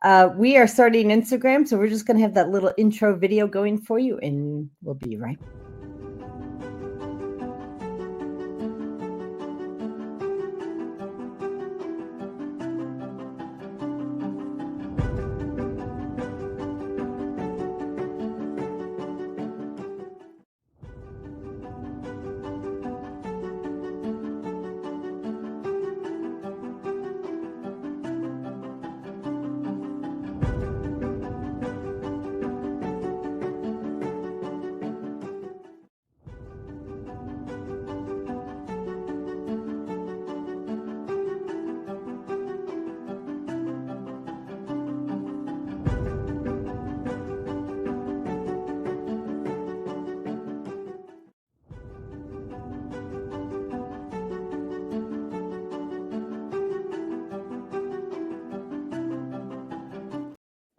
We are starting Instagram, so we're just going to have that little intro video going for you, and we'll be right back.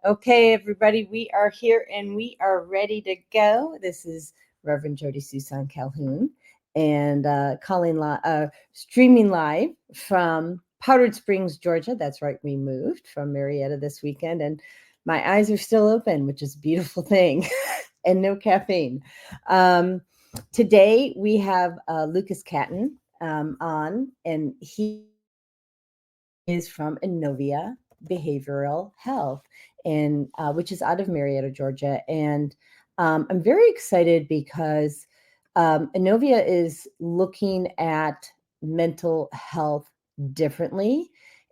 Okay, everybody, we are here and we are ready to go. This is Reverend Jodi Suson-Calhoun and streaming live from Powdered Springs, Georgia. That's right, we moved from Marietta this weekend, and my eyes are still open, which is a beautiful thing, and no caffeine. Today we have Lucas Catton on, and he is from Innovia Behavioral Health, and which is out of Marietta, Georgia. And I'm very excited because Innovia is looking at mental health differently.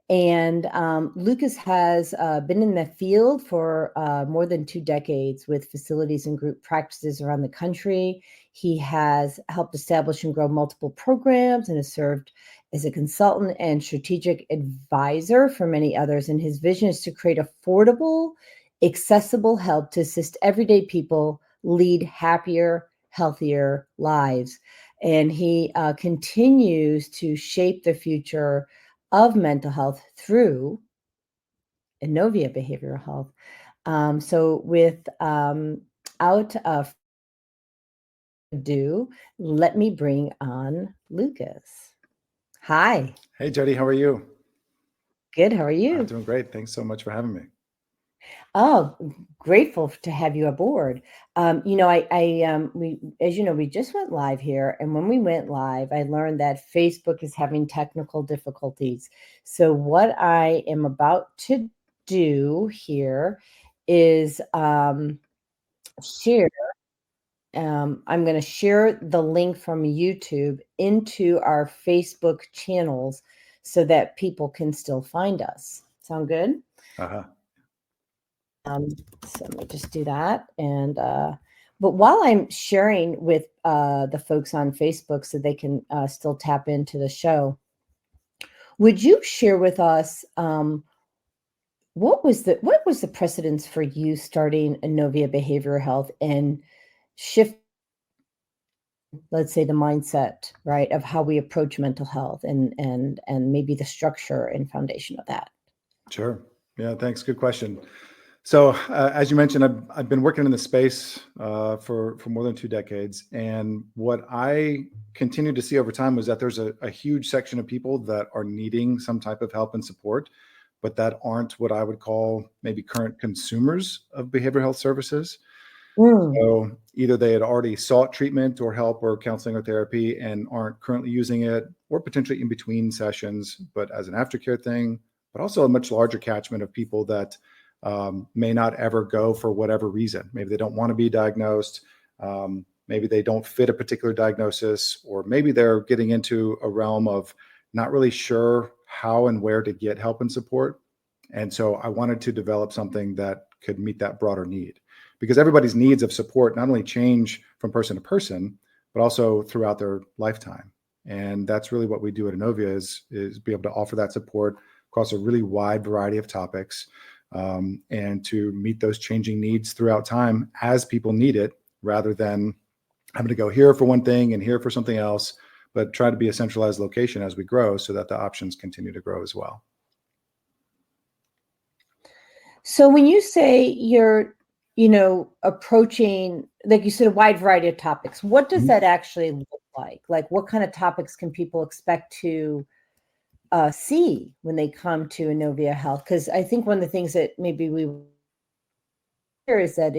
And Lucas has been in the field for more than 2 decades with facilities and group practices around the country. He has helped establish and grow multiple programs and has served as a consultant and strategic advisor for many others. And his vision is to create affordable, accessible help to assist everyday people lead happier, healthier lives. And he continues to shape the future of mental health through Innovia Behavioral Health. So without ado, let me bring on Lucas. Hi. Hey, Jodi, how are you? Good. How are you? I'm doing great. Thanks so much for having me. Oh, grateful to have you aboard. We, as you know, we just went live here, and when we went live, I learned that Facebook is having technical difficulties. So what I am about to do here is share. I'm going to share the link from YouTube into our Facebook channels so that people can still find us. Sound good? Uh-huh. So let me just do that. And but while I'm sharing with the folks on Facebook so they can still tap into the show, would you share with us what was the precedence for you starting Innovia Behavioral Health and shift, let's say, the mindset, right, of how we approach mental health and maybe the structure and foundation of that? Sure. Yeah, thanks. Good question. So as you mentioned, I've been working in the space for more than 2 decades. And what I continue to see over time was that there's a huge section of people that are needing some type of help and support, but that aren't what I would call maybe current consumers of behavioral health services. So either they had already sought treatment or help or counseling or therapy and aren't currently using it, or potentially in between sessions, but as an aftercare thing, but also a much larger catchment of people that may not ever go for whatever reason. Maybe they don't want to be diagnosed. Maybe they don't fit a particular diagnosis, or maybe they're getting into a realm of not really sure how and where to get help and support. And so I wanted to develop something that could meet that broader need, because everybody's needs of support not only change from person to person, but also throughout their lifetime. And that's really what we do at Innovia is be able to offer that support across a really wide variety of topics, and to meet those changing needs throughout time as people need it, rather than having to go here for one thing and here for something else, but try to be a centralized location as we grow so that the options continue to grow as well. So when you say you're, approaching, like you said, a wide variety of topics, what does that actually look like? Like, what kind of topics can people expect to see when they come to Innovia Health? Because I think one of the things that maybe we hear is that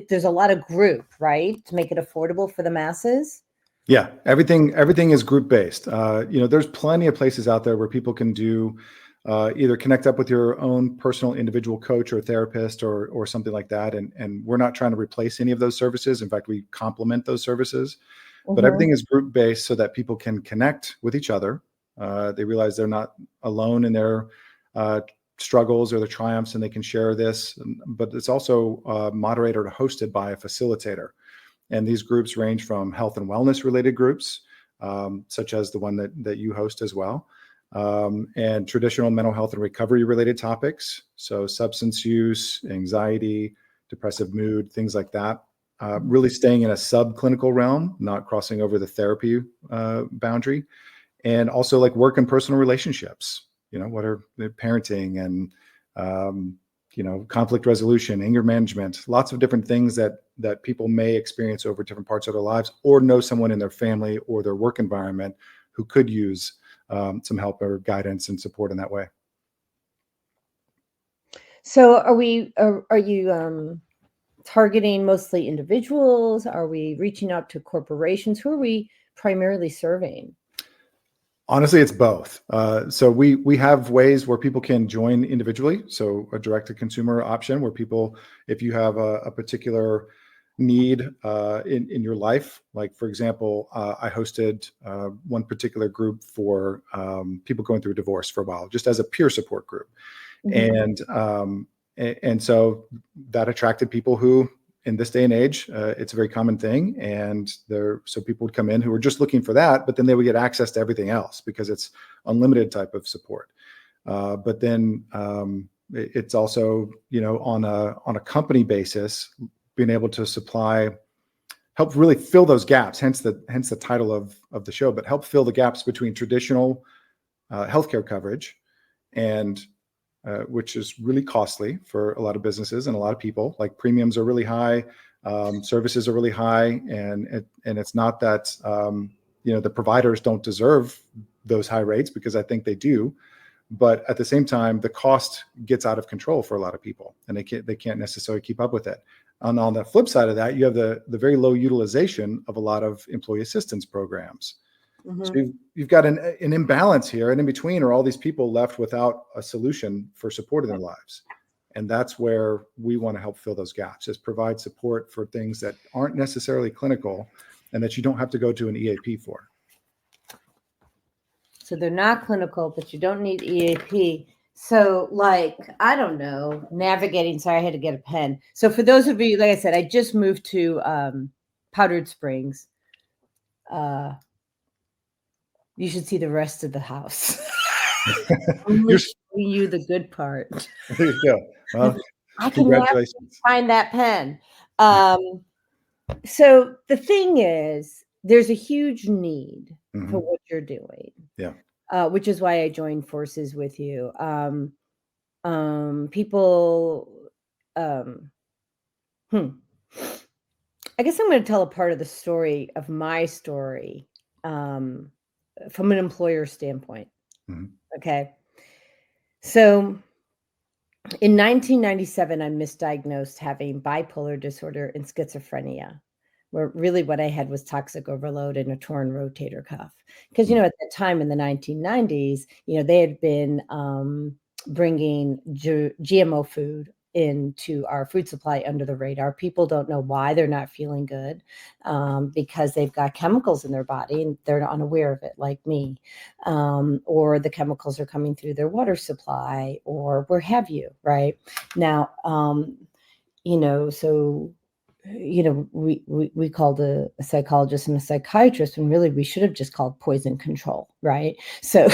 there's a lot of group, right, to make it affordable for the masses. Yeah, everything is group based. There's plenty of places out there where people can do either connect up with your own personal individual coach or therapist or something like that. And we're not trying to replace any of those services. In fact, we complement those services. But everything is group based so that people can connect with each other. They realize they're not alone in their struggles or their triumphs, and they can share this. But it's also moderated or hosted by a facilitator. And these groups range from health and wellness related groups, such as the one that you host as well, and traditional mental health and recovery related topics. So substance use, anxiety, depressive mood, things like that. Really staying in a subclinical realm, not crossing over the therapy boundary. And also like work and personal relationships. What are the parenting and conflict resolution, anger management, lots of different things that people may experience over different parts of their lives, or know someone in their family or their work environment who could use some help or guidance and support in that way. So are you targeting mostly individuals? Are we reaching out to corporations? Who are we primarily serving? Honestly, it's both. So we have ways where people can join individually. So a direct to consumer option where people, if you have a particular need in your life, like for example, I hosted one particular group for people going through a divorce for a while, just as a peer support group. And so that attracted people who, in this day and age, it's a very common thing. And so people would come in who were just looking for that, but then they would get access to everything else because it's unlimited type of support. But then it's also, on a company basis, being able to help really fill those gaps, hence the title of the show, but help fill the gaps between traditional healthcare coverage and which is really costly for a lot of businesses and a lot of people. Like premiums are really high, services are really high, and it's not that the providers don't deserve those high rates, because I think they do, but at the same time, the cost gets out of control for a lot of people, and they can't necessarily keep up with it. And on the flip side of that, you have the very low utilization of a lot of employee assistance programs. So you've got an imbalance here, and in between are all these people left without a solution for support in their lives. And that's where we want to help fill those gaps, is provide support for things that aren't necessarily clinical and that you don't have to go to an EAP for. So they're not clinical, but you don't need EAP. So I don't know, navigating. Sorry, I had to get a pen. So for those of you, like I said, I just moved to Powdered Springs. You should see the rest of the house. Only showing you the good part. There you go. Well, I can never find that pen. So the thing is, there's a huge need for what you're doing. Yeah. Which is why I joined forces with you. People, I guess I'm going to tell a part of the story of my story from an employer standpoint. Okay. So in 1997, I'm misdiagnosed having bipolar disorder and schizophrenia, where really what I had was toxic overload and a torn rotator cuff. Because, at that time in the 1990s, they had been bringing GMO food into our food supply under the radar. People don't know why they're not feeling good, because they've got chemicals in their body and they're unaware of it, like me, or the chemicals are coming through their water supply or where have you, right? Now, so we called a psychologist and a psychiatrist, and really we should have just called poison control, right? So,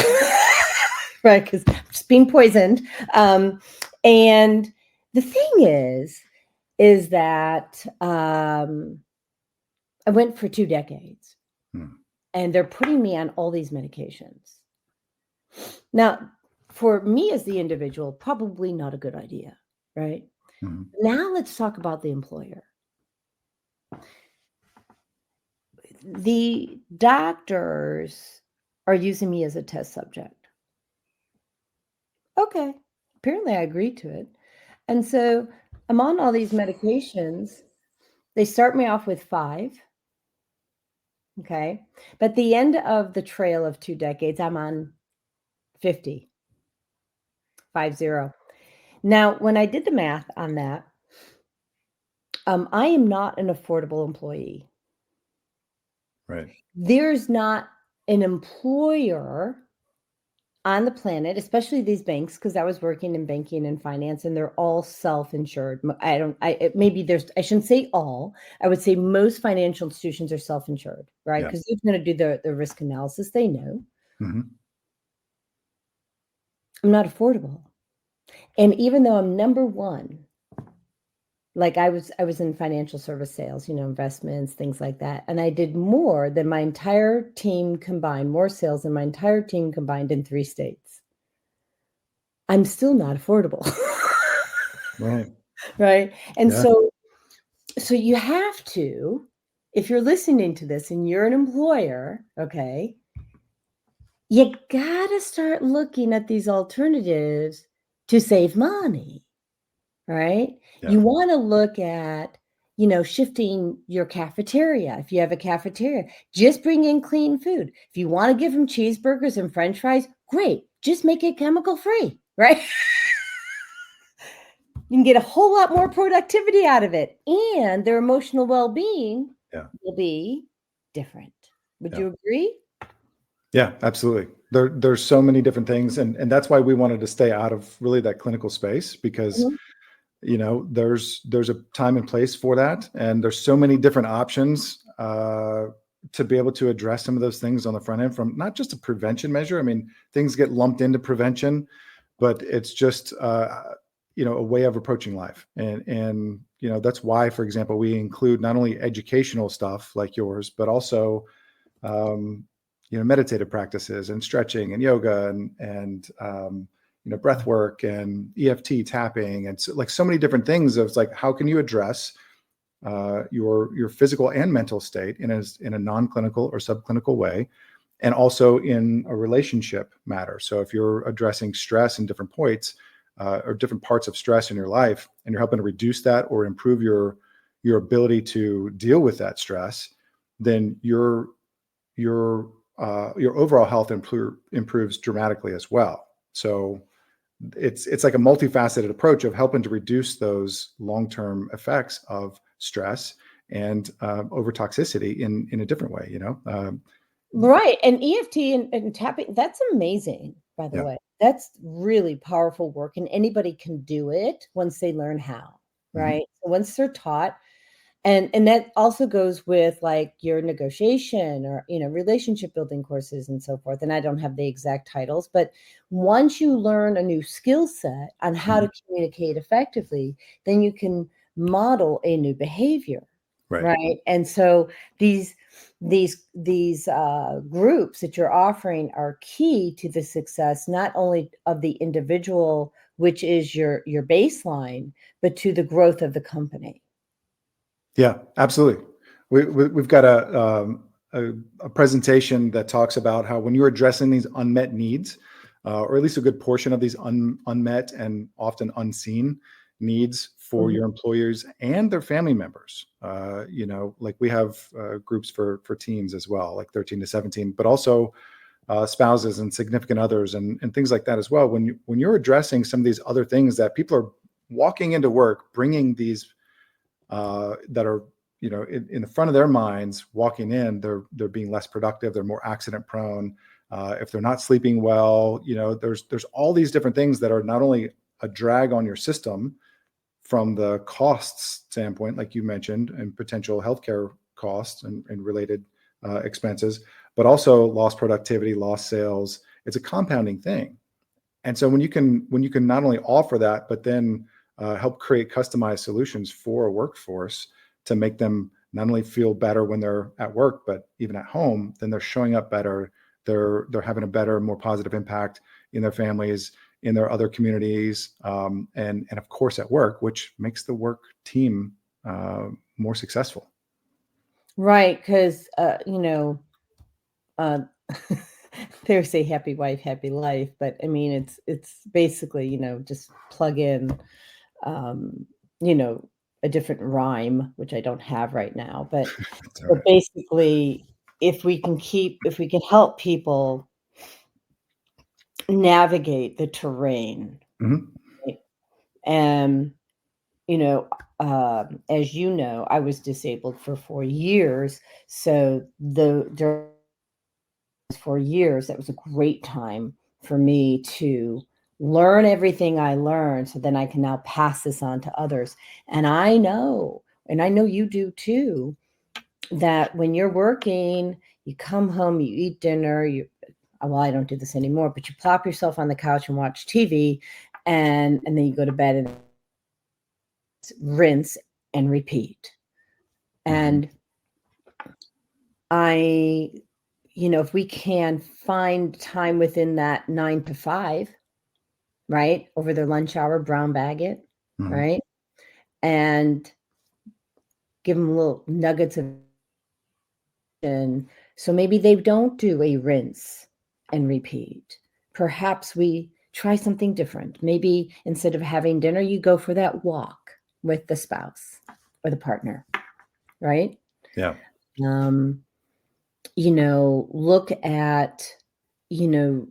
right, because just being poisoned. And the thing is that I went for 2 decades, and they're putting me on all these medications. Now, for me as the individual, probably not a good idea, right? Now let's talk about the employer. The doctors are using me as a test subject. Okay. Apparently I agreed to it. And so I'm on all these medications. They start me off with 5. Okay. But at the end of the trail of 2 decades, I'm on 50, 50. Now, when I did the math on that, I am not an affordable employee. Right. There's not an employer on the planet, especially these banks, because I was working in banking and finance, and they're all self-insured. Maybe I shouldn't say all. I would say most financial institutions are self-insured, right? Yeah. Because they're going to do the risk analysis. They know. Hmm. I'm not affordable. And even though I'm number one, like I was in financial service sales, investments, things like that. And I did more than my entire team combined, more sales than my entire team combined in 3 states. I'm still not affordable. Right. Right? And Yeah. so you have to, if you're listening to this and you're an employer, okay, you gotta start looking at these alternatives to save money. Right? Yeah. You want to look at, shifting your cafeteria. If you have a cafeteria, just bring in clean food. If you want to give them cheeseburgers and French fries, great. Just make it chemical free, right? You can get a whole lot more productivity out of it, and their emotional well-being Yeah. will be different. Would Yeah. you agree? Yeah, absolutely. There's so many different things, and that's why we wanted to stay out of really that clinical space, because Mhm. there's a time and place for that, and there's so many different options to be able to address some of those things on the front end, from not just a prevention measure. I mean, things get lumped into prevention, but it's just a way of approaching life, and that's why, for example, we include not only educational stuff like yours, but also um, meditative practices and stretching and yoga and breath work and EFT tapping, and so many different things. Of like, how can you address your physical and mental state in a non-clinical or subclinical way, and also in a relationship matter. So if you're addressing stress in different points or different parts of stress in your life, and you're helping to reduce that or improve your ability to deal with that stress, then your overall health improves dramatically as well. So it's like a multifaceted approach of helping to reduce those long-term effects of stress and over toxicity in a different way. Right. And EFT and tapping, that's amazing, by the Yeah. way. That's really powerful work, and anybody can do it once they learn how, Mhm. right? So once they're taught, and that also goes with like your negotiation or relationship building courses and so forth. And I don't have the exact titles, but once you learn a new skill set on how to Mhm. communicate effectively, then you can model a new behavior, Right. right? And so these groups that you're offering are key to the success, not only of the individual, which is your baseline, but to the growth of the company. Yeah, absolutely. We've got a presentation that talks about how when you're addressing these unmet needs, or at least a good portion of these unmet and often unseen needs for Mhm. your employers and their family members. Like we have groups for teens as well, like 13 to 17, but also spouses and significant others and things like that as well. When you're addressing some of these other things that people are walking into work, bringing these that are in the front of their minds, walking in, they're being less productive, they're more accident prone. If they're not sleeping well, there's all these different things that are not only a drag on your system from the costs standpoint, like you mentioned, and potential healthcare costs and related expenses, but also lost productivity, lost sales. It's a compounding thing. And so when you can not only offer that, but then help create customized solutions for a workforce to make them not only feel better when they're at work, but even at home, then they're showing up better. They're having a better, more positive impact in their families, in their other communities, and of course at work, which makes the work team more successful. Right, because uh, they say happy wife, happy life, but I mean, it's basically, just plug in, um, you know, a different rhyme, which I don't have right now, It's all but right. basically, if we can help people navigate the terrain, Mhm. right? And, you know, as you know, I was disabled for 4 years, so during those 4 years, that was a great time for me to learn everything I learned so then I can now pass this on to others. And I know you do too, that when you're working, you come home, you eat dinner, well, I don't do this anymore, but you plop yourself on the couch and watch TV, and then you go to bed and rinse and repeat. Mhm. And I, if we can find time within that 9 to 5, right, over their lunch hour, brown bag it, Mhm. right, and give them little nuggets of, and so maybe they don't do a rinse and repeat. Perhaps we try something different. Maybe instead of having dinner, you go for that walk with the spouse or the partner, right? Yeah. Um, look at, you know,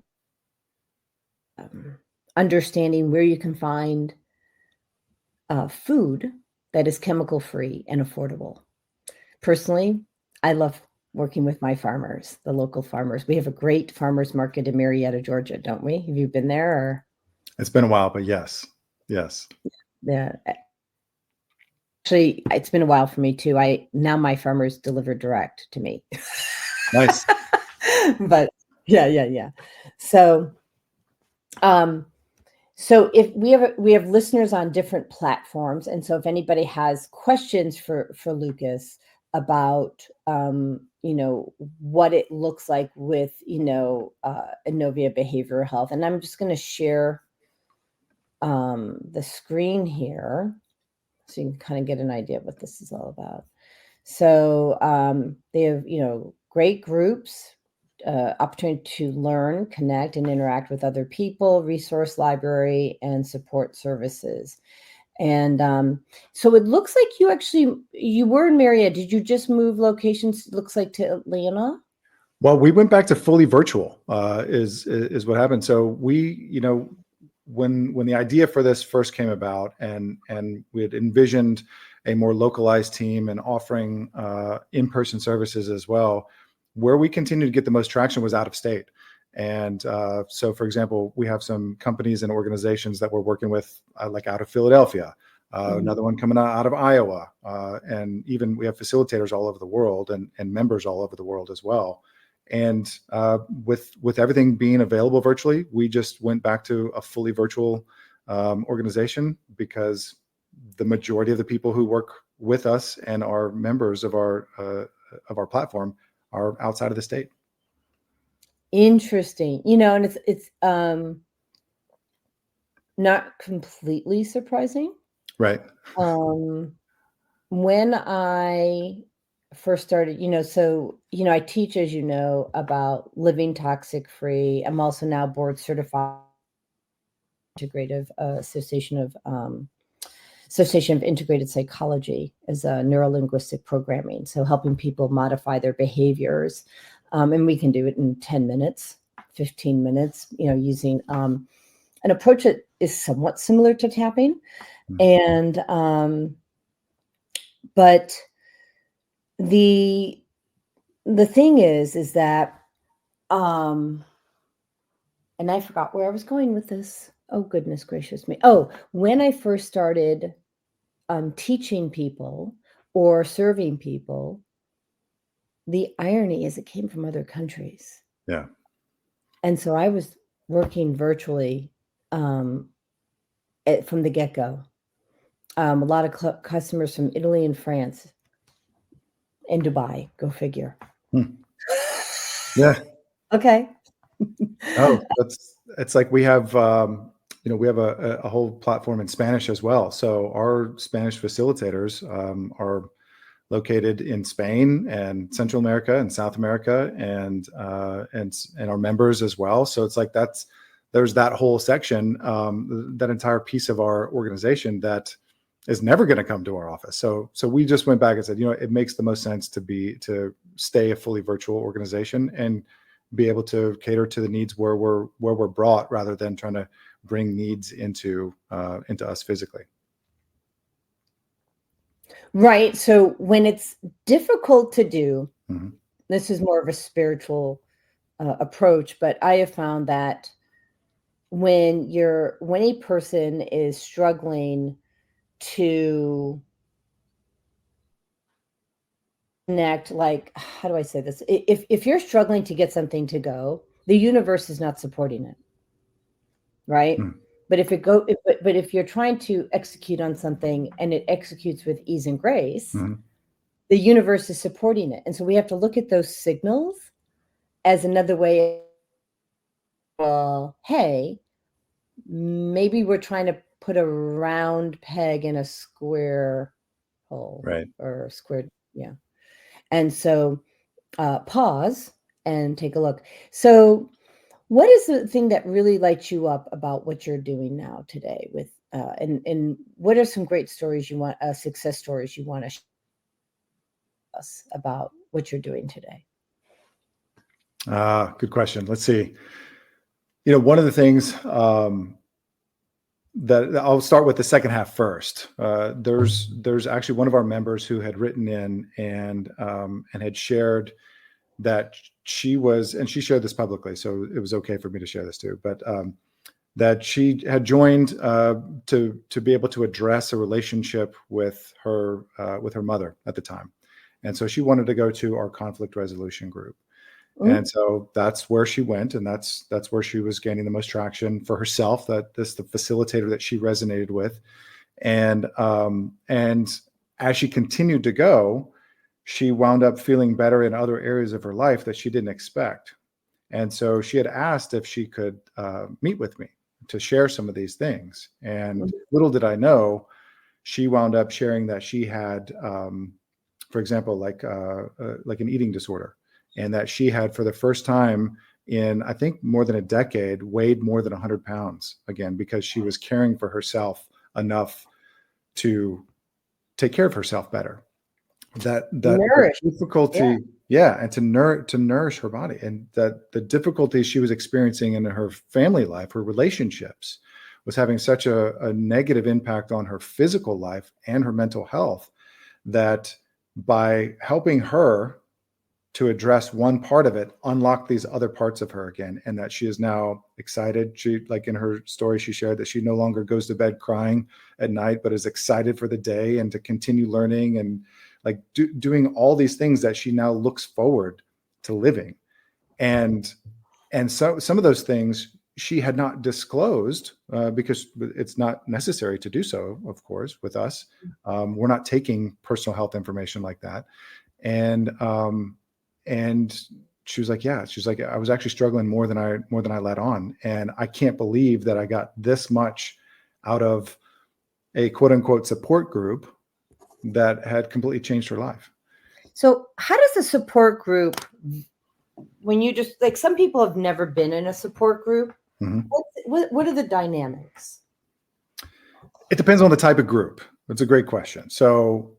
um, understanding where you can find food that is chemical free and affordable. Personally, I love working with my farmers, the local farmers. We have a great farmers market in Marietta, Georgia, don't we? Have you been there? Or It's been a while, but yes. Yes. yeah, actually, it's been a while for me too. I now my farmers deliver direct to me, Nice. but yeah, yeah, yeah. So, um, So if we have listeners on different platforms, and so if anybody has questions for Lucas about what it looks like with Innovia Behavioral Health, and I'm just going to share the screen here so you can kind of get an idea of what this is all about. So they have, great groups, opportunity to learn, connect, and interact with other people, resource library, and support services. And so it looks like you were in Marietta. Did you just move locations? Looks like to Atlanta. Well, we went back to fully virtual, is what happened. So when the idea for this first came about, and we had envisioned a more localized team and offering in-person services as well, where we continued to get the most traction was out of state. And so, for example, we have some companies and organizations that we're working with, like out of Philadelphia, another one coming out of Iowa, and even we have facilitators all over the world and members all over the world as well. And with everything being available virtually, we just went back to a fully virtual organization, because the majority of the people who work with us and are members of our platform are outside of the state. Interesting. And it's not completely surprising. Right. Um, when I first started, I teach, as you know, about living toxic free. I'm also now board certified integrative Association of Integrated Psychology as a neuro-linguistic programming. So helping people modify their behaviors. And we can do it in 10 minutes, 15 minutes, using an approach that is somewhat similar to tapping. And but the thing is that and I forgot where I was going with this. Oh, goodness gracious me. Oh, when I first started teaching people or serving people, the irony is it came from other countries. Yeah. And so I was working virtually um, from the get-go. A lot of customers from Italy and France and Dubai, go figure. Yeah. Okay. Oh, it's like we have we have a whole platform in Spanish as well. So our Spanish facilitators are located in Spain and Central America and South America, and our members as well. So it's like there's that whole section, that entire piece of our organization that is never going to come to our office. So we just went back and said, it makes the most sense to stay a fully virtual organization and be able to cater to the needs where we're brought, rather than trying to bring needs into us physically. Right. So when it's difficult to do, Mm-hmm. this is more of a spiritual approach, but I have found that when a person is struggling to connect, like, how do I say this? If you're struggling to get something to go, the universe is not supporting it, right? Mm-hmm. But if you're trying to execute on something and it executes with ease and grace, Mm-hmm. the universe is supporting it. And so we have to look at those signals as another way. Well, hey, maybe we're trying to put a round peg in a square hole, Right. or square. Yeah. And so pause and take a look. So what is the thing that really lights you up about what you're doing now today with, and what are some great stories success stories you want to share us about what you're doing today? Good question. Let's see. One of the things, that I'll start with the second half first. There's actually one of our members who had written in and had shared that she shared this publicly, so it was okay for me to share this too, but that she had joined to be able to address a relationship with her mother at the time. And so she wanted to go to our conflict resolution group. And so that's where she went, and that's where she was gaining the most traction for herself. The facilitator that she resonated with, and as she continued to go, she wound up feeling better in other areas of her life that she didn't expect. And so she had asked if she could meet with me to share some of these things. And little did I know, she wound up sharing that she had, for example, like an eating disorder. And that she had, for the first time in, I think, more than a decade, weighed more than 100 pounds again, because she was caring for herself enough to take care of herself better. That Nourish. difficulty, and to nourish her body, and that the difficulties she was experiencing in her family life, her relationships, was having such a negative impact on her physical life and her mental health, that by helping her to address one part of it, unlock these other parts of her again, and that she is now excited. She, like in her story, she shared that she no longer goes to bed crying at night, but is excited for the day and to continue learning, and like doing all these things that she now looks forward to living. And so some of those things she had not disclosed, because it's not necessary to do so, of course, with us. We're not taking personal health information like that. And she was like, I was actually struggling more than I let on. And I can't believe that I got this much out of a quote unquote support group that had completely changed her life. So how does the support group, when you just, like, some people have never been in a support group, what are the dynamics? It depends on the type of group. That's a great question. So,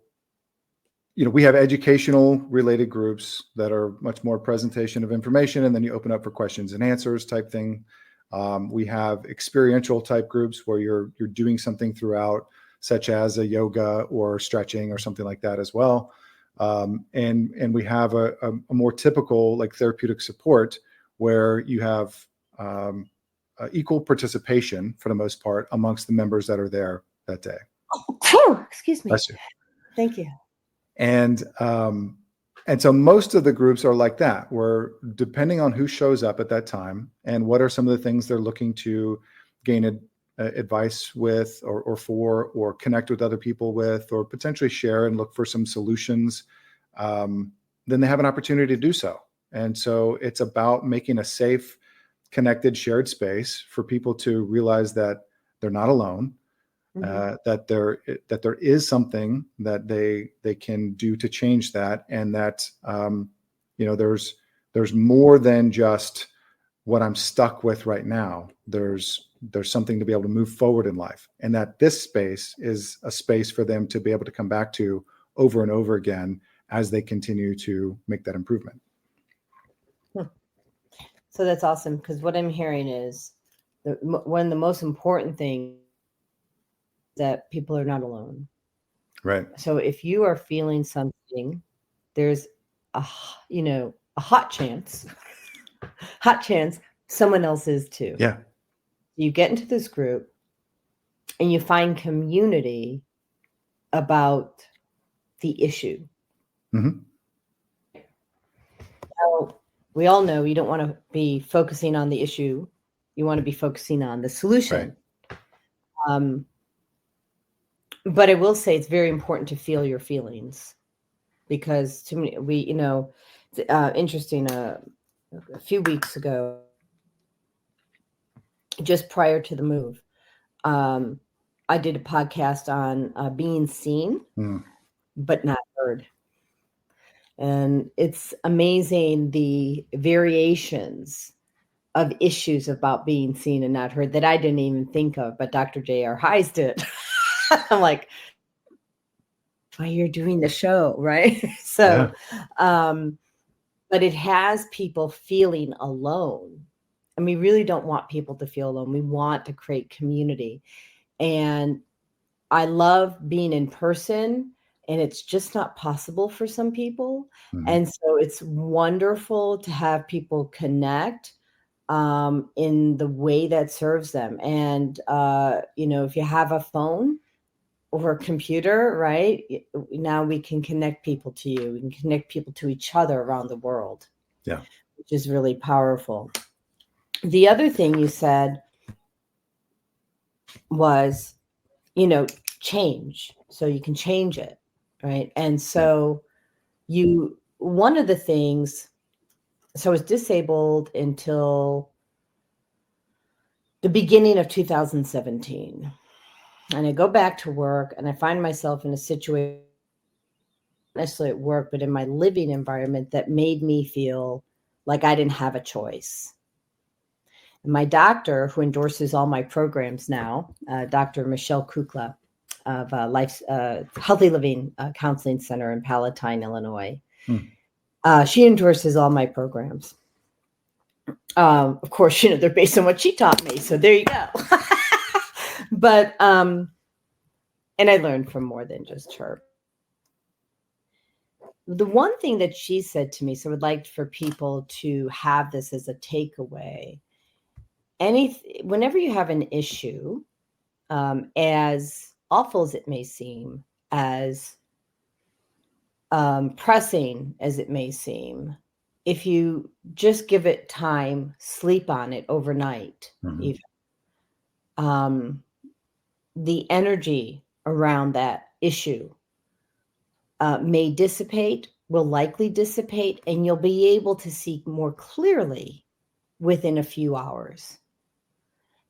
we have educational related groups that are much more presentation of information, and then you open up for questions and answers type thing. We have experiential type groups where you're doing something throughout, such as a yoga or stretching or something like that as well. And we have a more typical, like, therapeutic support, where you have equal participation for the most part amongst the members that are there that day. Oh, excuse me. Bless you. Thank you. And so most of the groups are like that, where depending on who shows up at that time and what are some of the things they're looking to gain advice with, or connect with other people with, or potentially share and look for some solutions, then they have an opportunity to do so. And so it's about making a safe, connected, shared space for people to realize that they're not alone, that there is something that they can do to change that, and that there's more than just what I'm stuck with right now. There's something to be able to move forward in life, and that this space is a space for them to be able to come back to over and over again as they continue to make that improvement. So that's awesome, because what I'm hearing is one of the most important things that people are not alone. Right. So if you are feeling something, there's a hot chance someone else is too. Yeah. You get into this group and you find community about the issue. Mm-hmm. So we all know you don't want to be focusing on the issue. You want to be focusing on the solution. Right. But I will say it's very important to feel your feelings, because to me, interesting. A few weeks ago, just prior to the move, I did a podcast on being seen, but not heard. And it's amazing the variations of issues about being seen and not heard that I didn't even think of, but Dr. J.R. Hayes did. I'm like, why you're doing the show, right? So, but it has people feeling alone. And we really don't want people to feel alone. We want to create community. And I love being in person, and it's just not possible for some people. Mm-hmm. And so it's wonderful to have people connect in the way that serves them. And, if you have a phone or a computer, right, now we can connect people to you. We can connect people to each other around the world. Yeah. Which is really powerful. The other thing you said was, change. So you can change it, right? And so one of the things, so I was disabled until the beginning of 2017. And I go back to work and I find myself in a situation, not necessarily at work, but in my living environment, that made me feel like I didn't have a choice. And my doctor, who endorses all my programs now, Dr. Michelle Kukla of Healthy Living Counseling Center in Palatine, Illinois. She endorses all my programs. Of course, they're based on what she taught me. So there you go. But, and I learned from more than just her. The one thing that she said to me, so I would like for people to have this as a takeaway. Whenever you have an issue, as awful as it may seem, as pressing as it may seem, if you just give it time, sleep on it overnight, even, the energy around that issue may dissipate, will likely dissipate, and you'll be able to see more clearly within a few hours.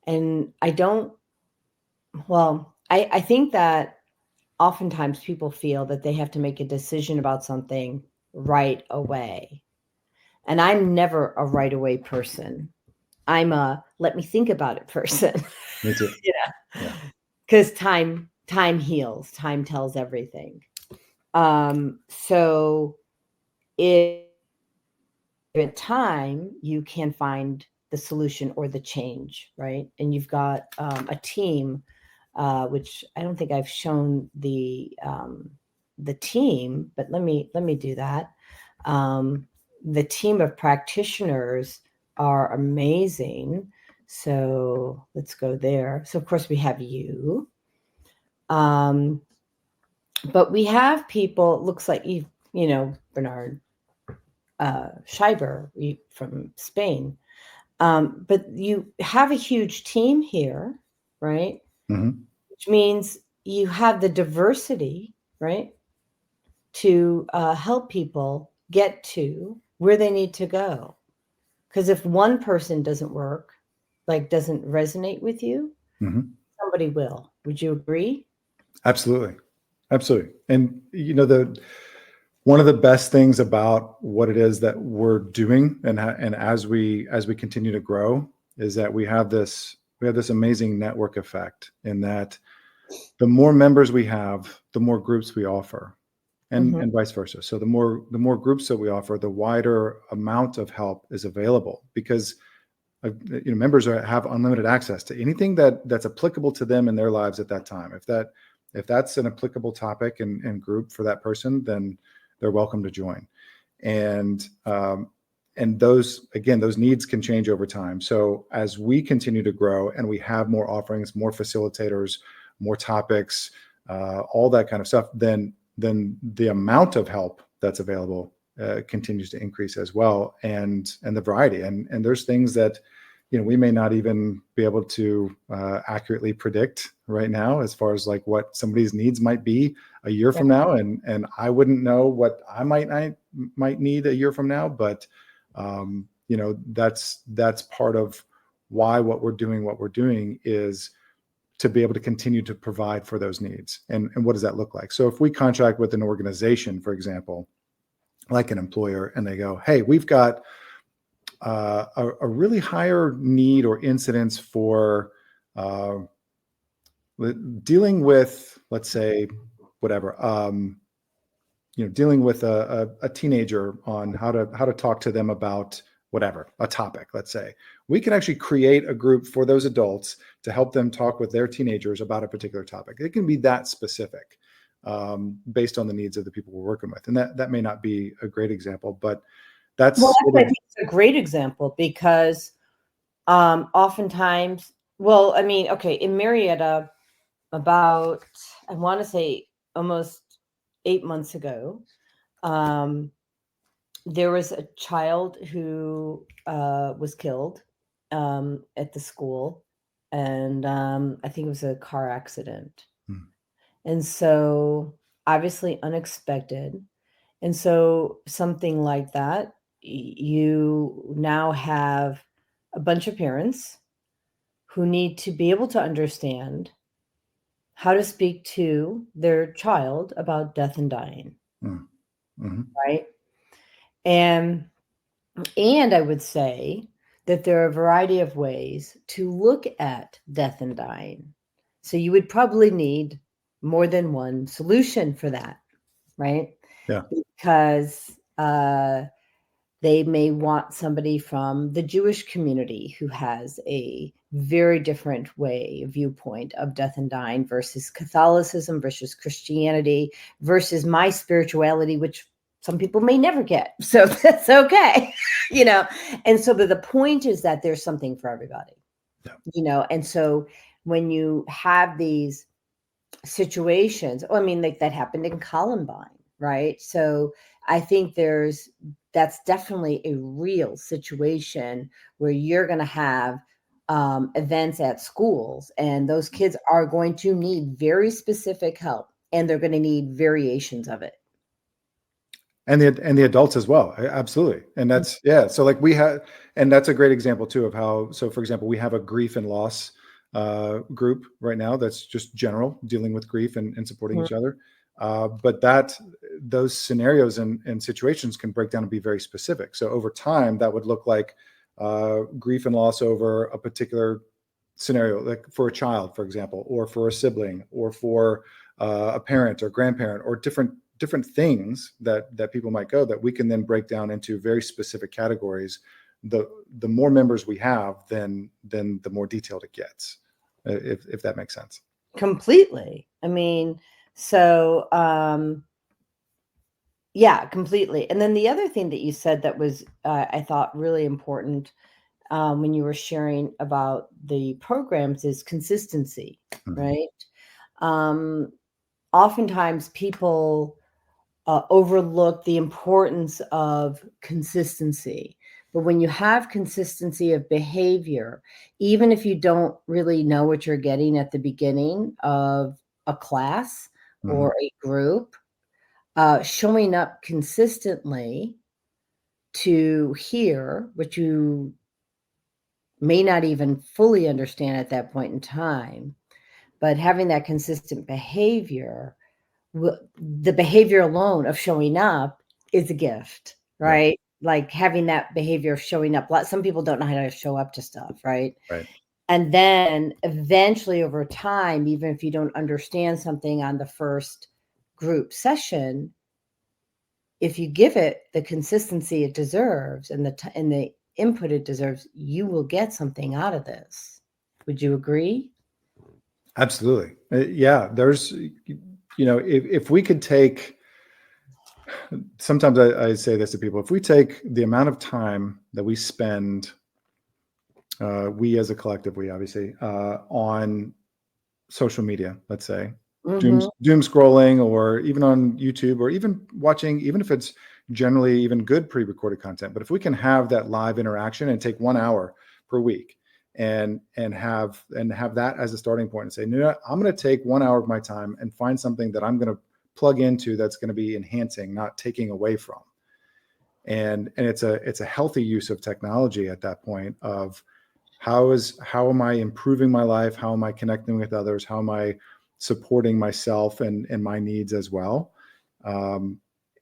And I think that oftentimes people feel that they have to make a decision about something right away. And I'm never a right away person. I'm a let me think about it person. Me too. Yeah. Because time heals, time tells everything. So if at time you can find the solution or the change, right? And you've got a team, which I don't think I've shown the team, but let me do that. The team of practitioners are amazing. So let's go there. So of course we have you. But we have people, looks like Bernard Schreiber from Spain. But you have a huge team here, right? Mm-hmm. Which means you have the diversity, right, to help people get to where they need to go. Because if one person doesn't work, doesn't resonate with you, somebody will. Would you agree? Absolutely. Absolutely. And one of the best things about what it is that we're doing, and as we continue to grow, is that we have this amazing network effect, in that the more members we have, the more groups we offer, and vice versa. So the more groups that we offer, the wider amount of help is available, because members have unlimited access to anything that's applicable to them in their lives at that time. If that's an applicable topic and group for that person, then they're welcome to join. And those needs can change over time. So as we continue to grow and we have more offerings, more facilitators, more topics, all that kind of stuff, then the amount of help that's available continues to increase as well, and the variety. And there's things that we may not even be able to accurately predict right now, as far as like what somebody's needs might be a year from now, and I wouldn't know what I might need a year from now. But that's part of why what we're doing is to be able to continue to provide for those needs. And what does that look like? So if we contract with an organization, for example, like an employer, and they go, hey, we've got a really higher need or incidence for dealing with, let's say, whatever, dealing with a teenager, on how to talk to them about whatever, a topic, let's say. We can actually create a group for those adults to help them talk with their teenagers about a particular topic. It can be that specific, based on the needs of the people we're working with. And that may not be a great example, but I think it's a great example, because oftentimes, in Marietta, about, I want to say almost 8 months ago, there was a child who was killed at the school, and I think it was a car accident. And so obviously unexpected. And so something like that, you now have a bunch of parents who need to be able to understand how to speak to their child about death and dying. Right? And I would say that there are a variety of ways to look at death and dying. So you would probably need more than one solution for that, right? Yeah. Because they may want somebody from the Jewish community who has a very different viewpoint of death and dying, versus Catholicism, versus Christianity, versus my spirituality, which some people may never get. So that's okay, And so, but the point is that there's something for everybody, And so when you have these situations, like that happened in Columbine, right? So I think that's definitely a real situation where you're going to have events at schools, and those kids are going to need very specific help, and they're going to need variations of it. And the adults as well. Absolutely. And that's, So like and that's a great example too of how, so for example, we have a grief and loss group right now that's just general, dealing with grief and supporting each other. But those scenarios and situations can break down and be very specific. So over time, that would look like grief and loss over a particular scenario, like for a child, for example, or for a sibling, or for a parent or grandparent, or different things that people might go, that we can then break down into very specific categories. The more members we have, then the more detailed it gets, if that makes sense. Completely. So completely. And then the other thing that you said that was I thought really important when you were sharing about the programs is consistency, right? Oftentimes people overlook the importance of consistency. But when you have consistency of behavior, even if you don't really know what you're getting at the beginning of a class or a group, showing up consistently to hear what you may not even fully understand at that point in time, but having that consistent behavior, the behavior alone of showing up is a gift, right? Yeah. Like having that behavior of showing up. Some people don't know how to show up to stuff, right? Right. And then eventually over time, even if you don't understand something on the first group session, if you give it the consistency it deserves and the input it deserves, you will get something out of this. Would you agree? Absolutely. Yeah. There's, if we could take, sometimes I say this to people, if we take the amount of time that we spend, we as a collective, we obviously, on social media, let's say, doom scrolling, or even on YouTube, or even watching, even if it's generally even good pre-recorded content. But if we can have that live interaction and take 1 hour per week and have that as a starting point and say, no, I'm going to take 1 hour of my time and find something that I'm going to plug into that's going to be enhancing, not taking away from. And it's a healthy use of technology at that point of how am I improving my life? How am I connecting with others? How am I supporting myself and my needs as well?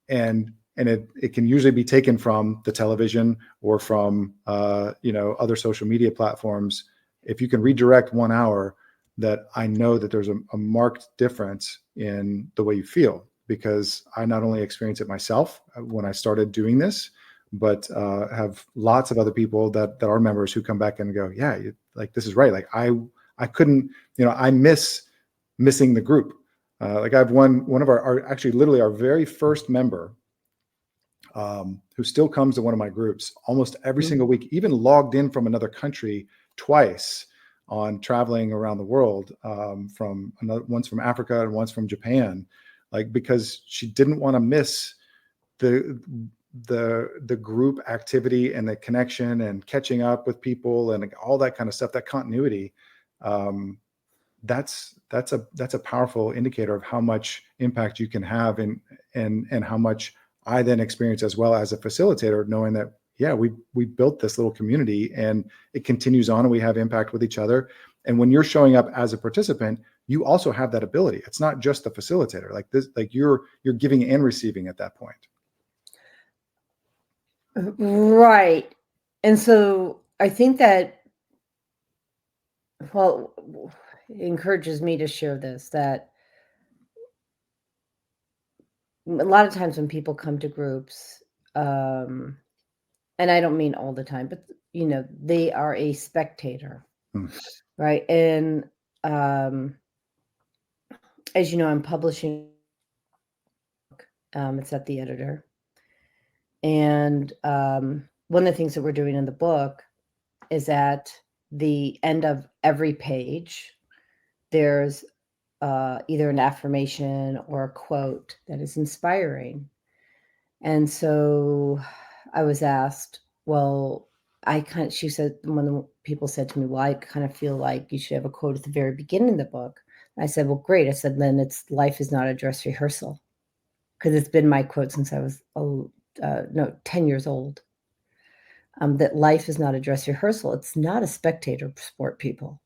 And it can usually be taken from the television or from other social media platforms. If you can redirect 1 hour, that I know that there's a marked difference in the way you feel, because I not only experience it myself when I started doing this, but have lots of other people that are members who come back and go, yeah, like this is right. Like I couldn't, I missing the group. Like I have one of our actually literally our very first member who still comes to one of my groups almost every single week, even logged in from another country twice on traveling around the world, once from Africa and once from Japan, like because she didn't want to miss the group activity and the connection and catching up with people and all that kind of stuff, that continuity. That's a powerful indicator of how much impact you can have and how much I then experience as well as a facilitator, knowing that, yeah, we built this little community and it continues on and we have impact with each other. And when you're showing up as a participant, you also have that ability. It's not just the facilitator, like this, like you're giving and receiving at that point. Right. And so I think that, well, it encourages me to share this, that a lot of times when people come to groups, and I don't mean all the time, but they are a spectator, right? And as you know, I'm publishing. It's at the editor, and one of the things that we're doing in the book is at the end of every page, there's either an affirmation or a quote that is inspiring. And so I was asked, well, she said, one of the people said to me, well, I kind of feel like you should have a quote at the very beginning of the book. I said, well, great. I said, then it's life is not a dress rehearsal, because it's been my quote since I was 10 years old. That life is not a dress rehearsal. It's not a spectator sport, people.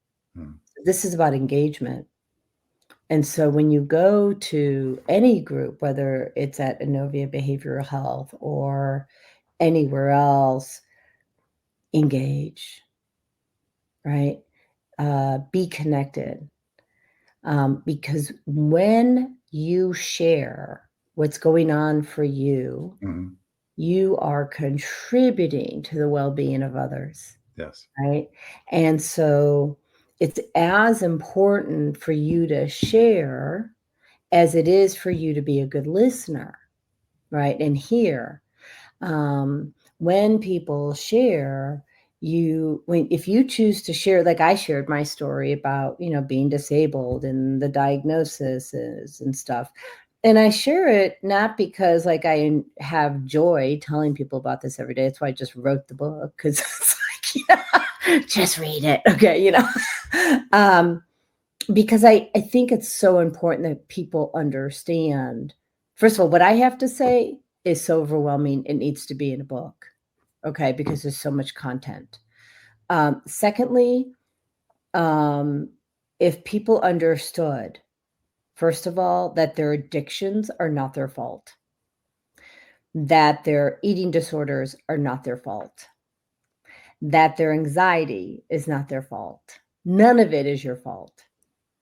This is about engagement. And so when you go to any group, whether it's at Innovia Behavioral Health or anywhere else, engage, right? Be connected. Because when you share what's going on for you, you are contributing to the well-being of others. Yes. Right. And so it's as important for you to share as it is for you to be a good listener, right? And hear. When people share, if you choose to share, like I shared my story about, being disabled and the diagnosis and stuff. And I share it not because like I have joy telling people about this every day. That's why I just wrote the book, because it's like, just read it. Okay. Because I think it's so important that people understand. First of all, what I have to say is so overwhelming, it needs to be in a book. Okay. Because there's so much content. Secondly, if people understood, first of all, that their addictions are not their fault, that their eating disorders are not their fault, that their anxiety is not their fault. None of it is your fault.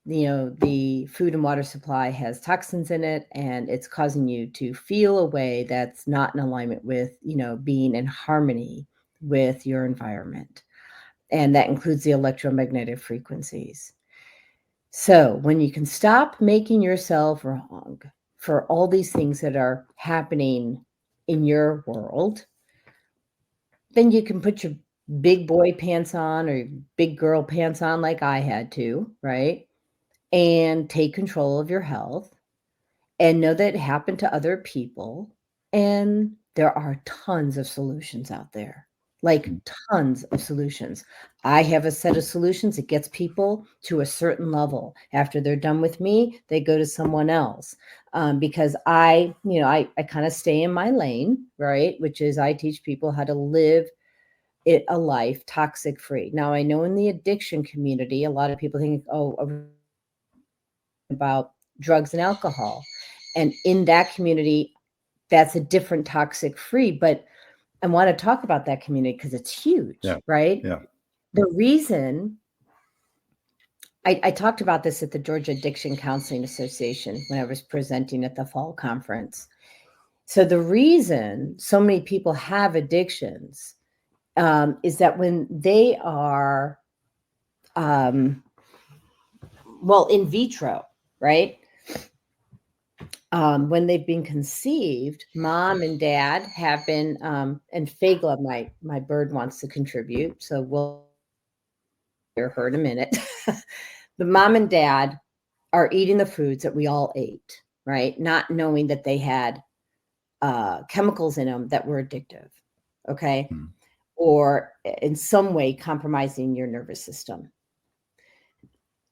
The food and water supply has toxins in it, and it's causing you to feel a way that's not in alignment with, being in harmony with your environment. And that includes the electromagnetic frequencies. So when you can stop making yourself wrong for all these things that are happening in your world, then you can put your big boy pants on or big girl pants on like I had to, right? And take control of your health and know that it happened to other people. And there are tons of solutions out there, like tons of solutions. I have a set of solutions that gets people to a certain level. After they're done with me, they go to someone else. Because I kind of stay in my lane, right? Which is I teach people how to live a life toxic free. Now, I know in the addiction community, a lot of people think, about drugs and alcohol. And in that community, that's a different toxic free. But I want to talk about that community because it's huge, right? Yeah. The reason I talked about this at the Georgia Addiction Counseling Association when I was presenting at the fall conference. So the reason so many people have addictions is that when they are, in vitro, right? When they've been conceived, mom and dad have been, and Fagla, my bird, wants to contribute, so we'll hear her in a minute. The mom and dad are eating the foods that we all ate, right? Not knowing that they had chemicals in them that were addictive, okay? Mm. Or in some way compromising your nervous system.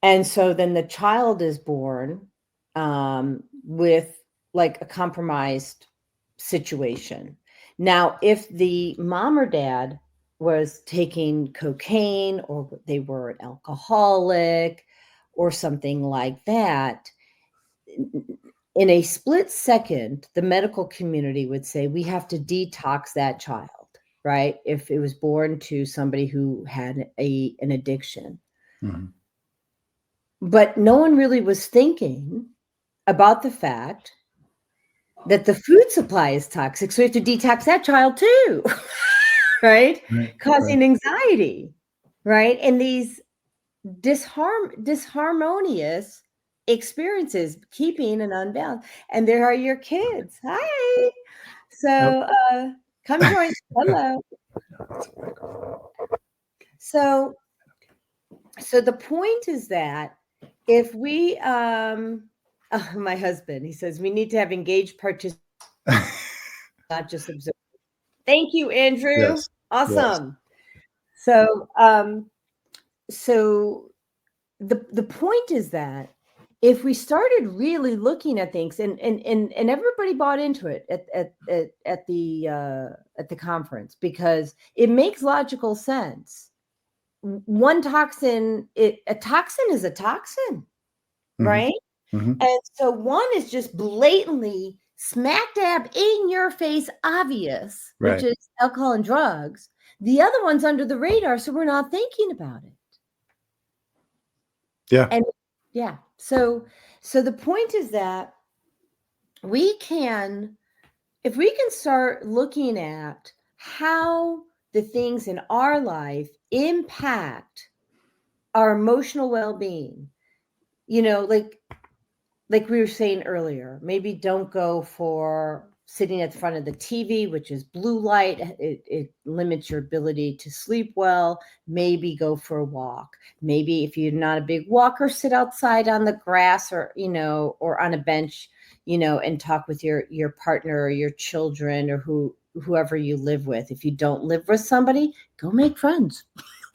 And so then the child is born with like a compromised situation. Now, if the mom or dad was taking cocaine or they were an alcoholic or something like that, in a split second, the medical community would say, we have to detox that child, right? If it was born to somebody who had an addiction. Mm-hmm. But no one really was thinking about the fact that the food supply is toxic. So we have to detox that child too, right? Causing anxiety, right? And these disharmonious experiences, keeping an unbalanced. And there are your kids. Hi. So come join. Hello. So the point is that if we my husband, he says we need to have engaged participants, not just observe. Thank you, Andrew. Yes. Awesome. Yes. So the point is that if we started really looking at things, and everybody bought into it at the conference because it makes logical sense. One toxin, a toxin is a toxin, Mm-hmm. right? Mm-hmm. And so one is just blatantly smack dab in your face obvious, which is alcohol and drugs. The other one's under the radar, so we're not thinking about it. Yeah. And yeah, so the point is that if we can start looking at how the things in our life impact our emotional well-being, like we were saying earlier, maybe don't go for sitting at the front of the TV, which is blue light. It limits your ability to sleep well. Maybe go for a walk. Maybe if you're not a big walker, sit outside on the grass or on a bench, and talk with your partner or your children or whoever you live with. If you don't live with somebody, go make friends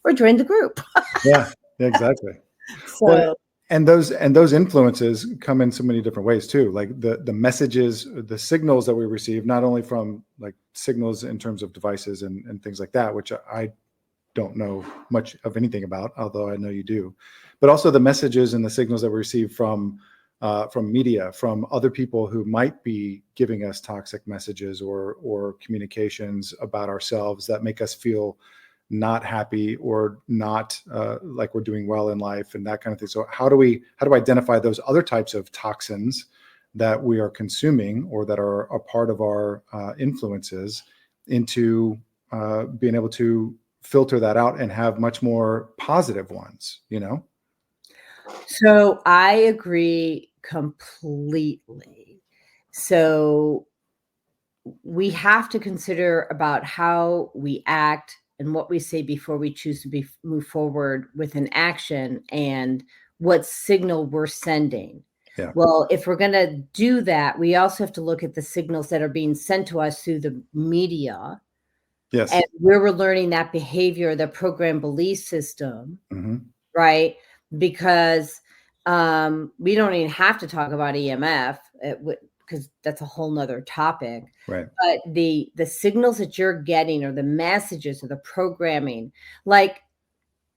or join the group. Yeah, exactly. So, and those influences come in so many different ways too. Like the messages, the signals that we receive, not only from like signals in terms of devices and things like that, which I don't know much of anything about, although I know you do. but also the messages and the signals that we receive from media, from other people who might be giving us toxic messages or communications about ourselves that make us feel not happy or not like we're doing well in life and that kind of thing. So how do we identify those other types of toxins that we are consuming or that are a part of our influences into being able to filter that out and have much more positive ones, you know? So I agree completely. So we have to consider about how we act and what we say before we choose to move forward with an action and what signal we're sending. Yeah. Well, if we're going to do that, we also have to look at the signals that are being sent to us through the media. Yes. And where we're learning that behavior, the program belief system, Mm-hmm. right? Because we don't even have to talk about EMF because that's a whole nother topic. Right. But the signals that you're getting or the messages or the programming, like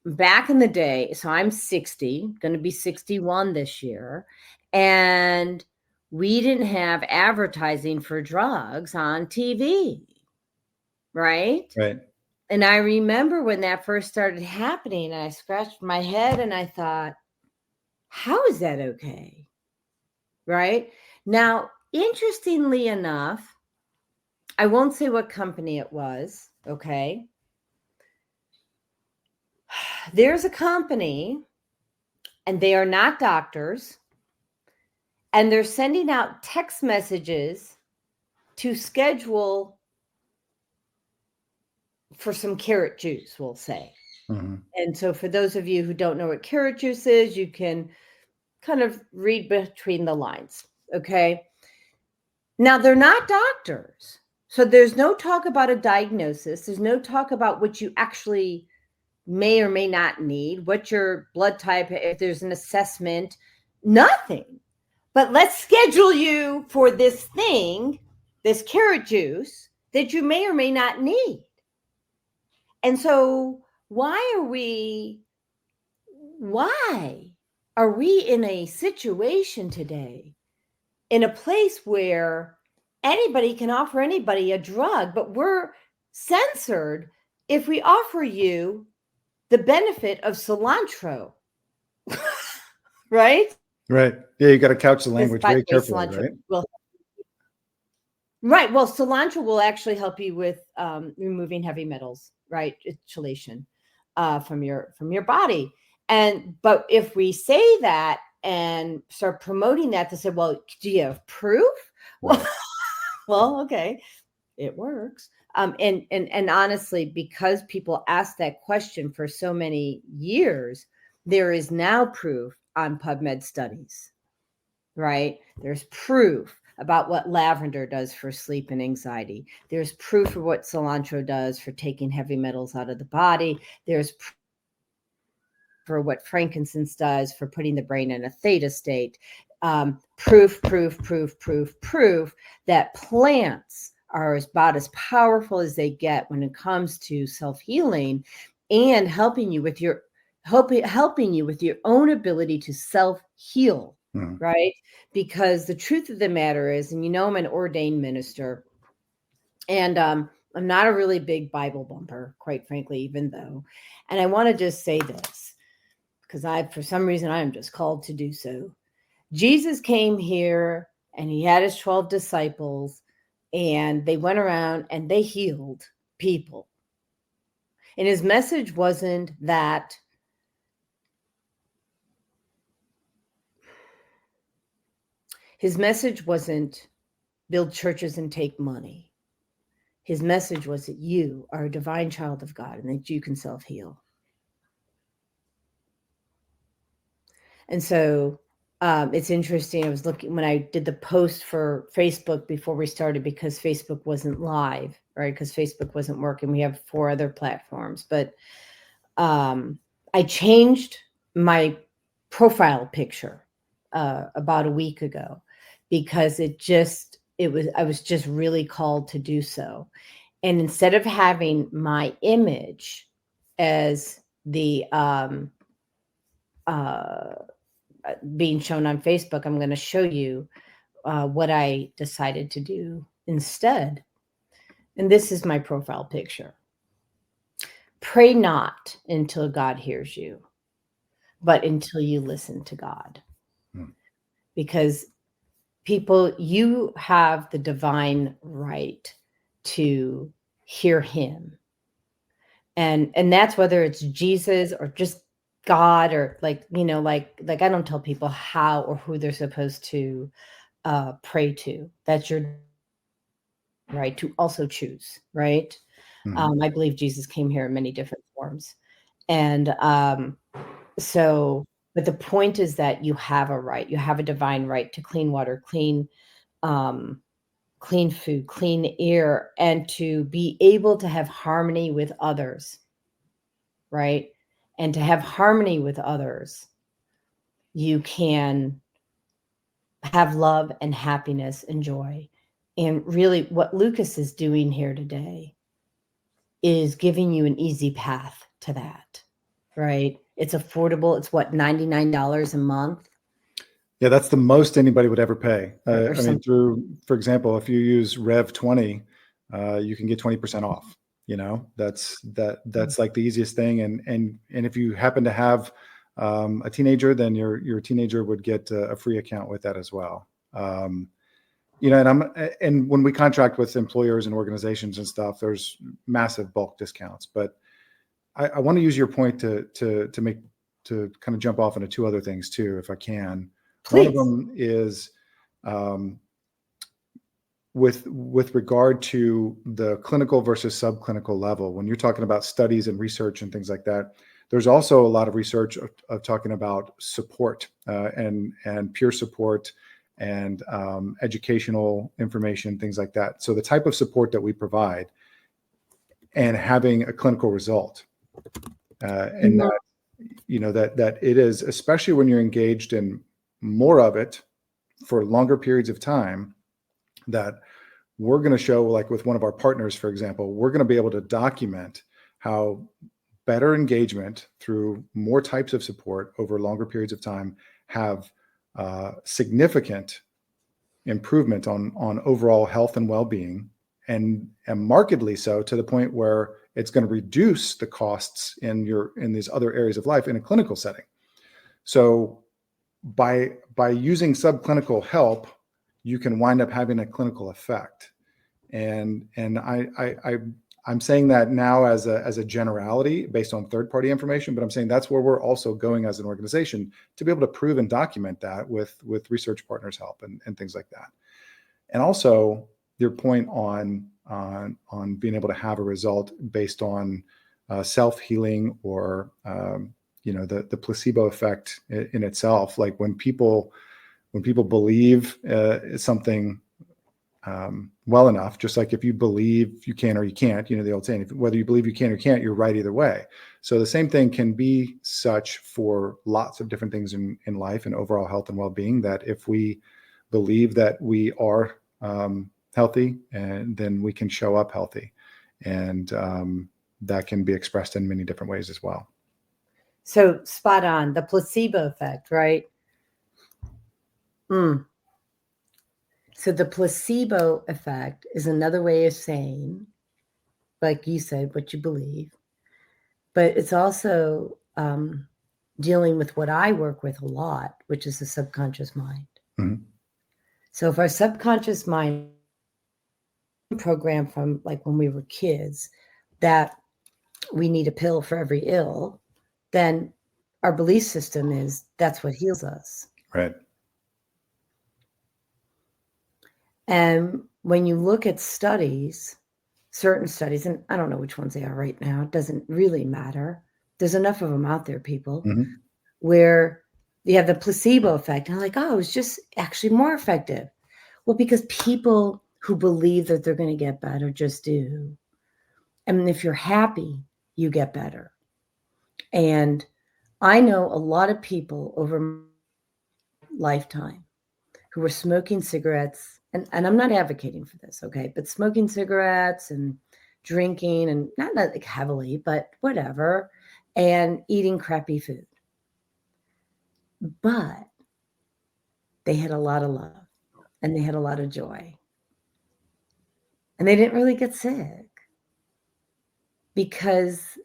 back in the day, so I'm 60, going to be 61 this year, and we didn't have advertising for drugs on TV, right? Right. And I remember when that first started happening, I scratched my head and I thought, how is that okay? Right? Now, interestingly enough, I won't say what company it was, okay? There's a company, and they are not doctors, and they're sending out text messages to schedule for some carrot juice, we'll say. Mm-hmm. And so for those of you who don't know what carrot juice is, you can kind of read between the lines, okay? Now, they're not doctors. So there's no talk about a diagnosis. There's no talk about what you actually may or may not need, what your blood type, if there's an assessment, nothing. But let's schedule you for this thing, this carrot juice, that you may or may not need. And so why are we in a situation today, in a place where anybody can offer anybody a drug, but we're censored if we offer you the benefit of cilantro, right? Right. Yeah, you got to couch the language By very the way, carefully, cilantro right? will, right. Well, cilantro will actually help you with removing heavy metals, right? Chelation from your body. But if we say that and start promoting that, to say, well, do you have proof? Right. Well, okay, it works. And honestly, because people asked that question for so many years, there is now proof on PubMed studies, right? There's proof about what lavender does for sleep and anxiety. There's proof of what cilantro does for taking heavy metals out of the body. There's proof for what frankincense does for putting the brain in a theta state. Proof that plants are about as powerful as they get when it comes to self-healing and helping you with your own ability to self-heal, right? Because the truth of the matter is, and I'm an ordained minister, and I'm not a really big Bible bumper, quite frankly, even though, and I want to just say this, because for some reason, I am just called to do so. Jesus came here and he had his 12 disciples, and they went around and they healed people. And his message wasn't that build churches and take money. His message was that you are a divine child of God and that you can self-heal. And so it's interesting. I was looking when I did the post for Facebook before we started, because Facebook wasn't live, right? Because Facebook wasn't working. We have 4 other platforms, but I changed my profile picture about a week ago because I was just really called to do so. And instead of having my image as the being shown on Facebook, I'm going to show you what I decided to do instead. And this is my profile picture. Pray not until God hears you, but until you listen to God. Because people, you have the divine right to hear him. And that's whether it's Jesus or just God, or like I don't tell people how or who they're supposed to pray to. That's your right to also choose, right? I believe Jesus came here in many different forms. And so, but the point is that you have a right, you have a divine right to clean water, clean food, clean air, and to be able to have harmony with others, right? And to have harmony with others, you can have love and happiness and joy. And really, what Lucas is doing here today is giving you an easy path to that, right? It's affordable. It's what, $99 a month? Yeah, that's the most anybody would ever pay. Or I mean, for example, if you use Rev 20, you can get 20% off. That's like the easiest thing. And if you happen to have a teenager, then your teenager would get a free account with that as well. And when we contract with employers and organizations and stuff, there's massive bulk discounts. But I want to use your point to kind of jump off into two other things too, if I can. Please. One of them is with regard to the clinical versus subclinical level. When you're talking about studies and research and things like that, there's also a lot of research of talking about support and peer support and educational information, things like that. So the type of support that we provide and having a clinical result, and that it is, especially when you're engaged in more of it for longer periods of time, that we're going to show, like with one of our partners, for example, we're going to be able to document how better engagement through more types of support over longer periods of time have significant improvement on overall health and well-being, and markedly so, to the point where it's going to reduce the costs in these other areas of life in a clinical setting. So by using subclinical help, you can wind up having a clinical effect. And I'm saying that now as a generality based on third-party information, but I'm saying that's where we're also going as an organization, to be able to prove and document that with research partners' help and things like that. And also your point on being able to have a result based on self-healing or the placebo effect in itself. Like when people believe something well enough, just like if you believe you can or you can't, the old saying, whether you believe you can or can't, you're right either way. So the same thing can be such for lots of different things in life and overall health and well-being, that if we believe that we are healthy, and then we can show up healthy, and that can be expressed in many different ways as well. So spot on, the placebo effect, right? So the placebo effect is another way of saying, like you said, what you believe, but it's also dealing with what I work with a lot, which is the subconscious mind. Mm-hmm. So if our subconscious mind programmed from like when we were kids that we need a pill for every ill, then our belief system is that's what heals us. Right. And when you look at studies, certain studies, and I don't know which ones they are right now, it doesn't really matter. There's enough of them out there, people, where you have the placebo effect. And I'm like, oh, it's just actually more effective. Well, because people who believe that they're going to get better just do. And if you're happy, you get better. And I know a lot of people over my lifetime who were smoking cigarettes, and I'm not advocating for this, okay, but smoking cigarettes and drinking, and not like heavily, but whatever, and eating crappy food. but they had a lot of love and they had a lot of joy. And they didn't really get sick because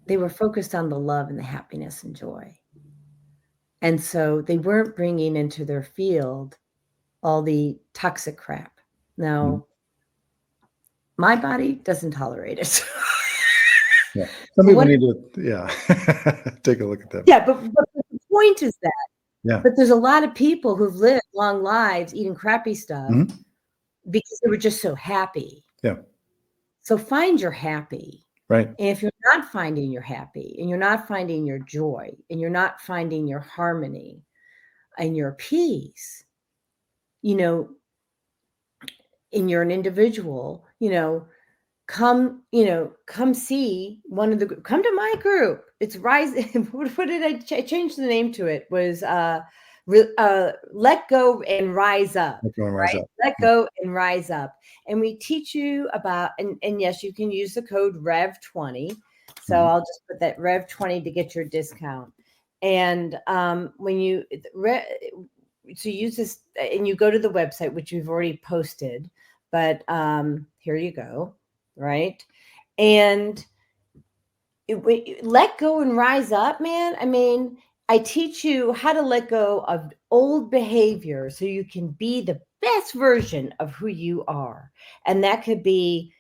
they were focused on the love and the happiness and joy. And so they weren't bringing into their field all the toxic crap. Now, my body doesn't tolerate it. Yeah. Some people need to, take a look at that. Yeah, but the point is that. Yeah. But there's a lot of people who've lived long lives eating crappy stuff because they were just so happy. Yeah. So find your happy. Right. And if you're not finding your happy and you're not finding your joy and you're not finding your harmony and your peace, and you're an individual, come see come to my group. It's Rise. What did I change the name to? It was Let Go and Rise Up. Let Go and Rise Up. Let Go and Rise Up. And we teach you about, and yes, you can use the code REV20. So I'll just put that REV20 to get your discount. And when you use this and you go to the website, which we've already posted, but here you go. Right. And let go and rise up, man. I mean, I teach you how to let go of old behavior so you can be the best version of who you are. And that could be